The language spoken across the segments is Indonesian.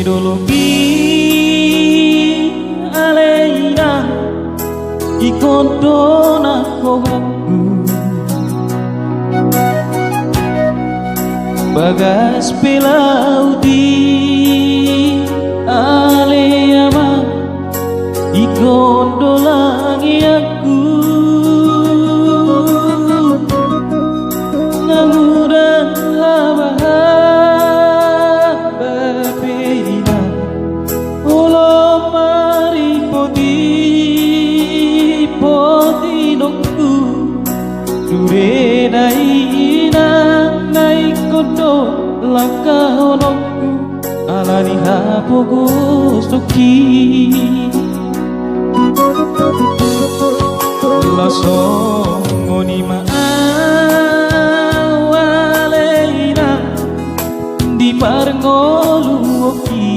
ideologi aleina ikondona kogaku bagas pelaudi aleama ikondolangi aku namudan dure daina naikondo lakahonoku alani hapogo suki laso ngoni maawaleina di parngolu oki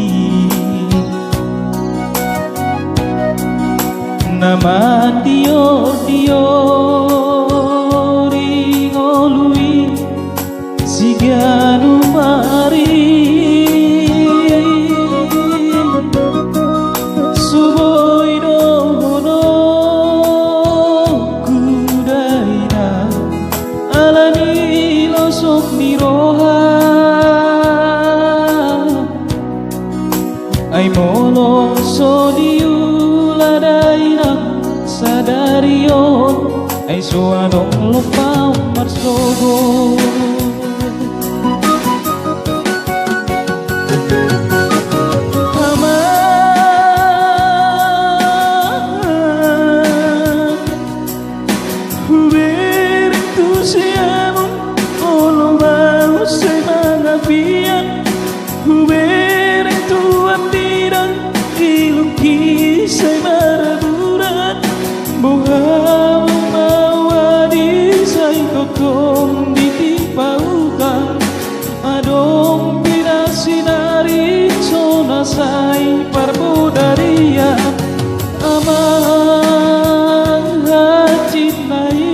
nama dio siganu mari suboido hono kudaina alani losok niroha ai molo sodiu ladaina sadario ai suanong lopau marsogo adong pinasinari sona sai parbudaria amang hacinai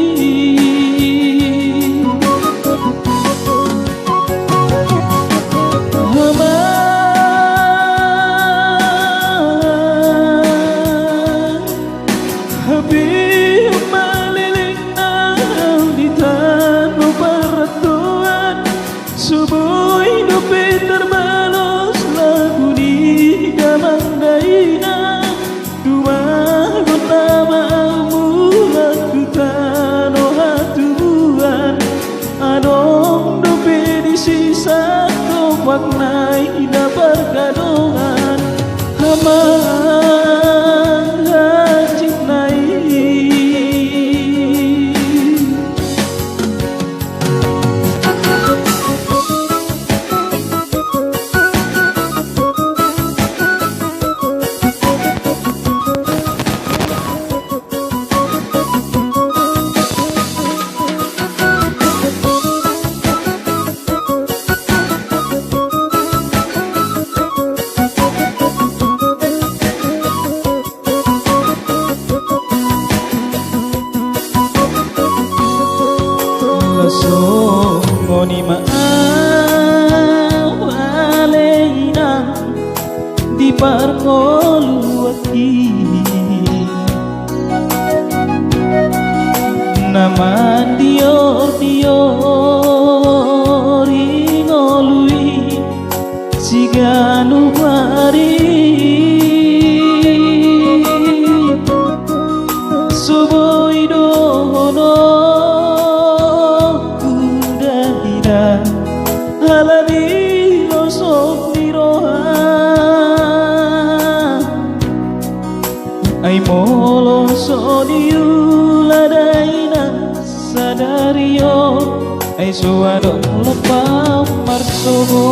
habib maliling na di tanah peratuan subuh nupi terbalos lagu di gamang daina dua guna maamu lagu tano hatuan adong nupi di sisa maknai dapat gadongan hamang hacinai laso ngoni maawaleina di parngolu aki nama diori ngolui siganu mari suboido hono halani losok niroha ai molo sodiu ladaina sadario ai suadong lepau marsogo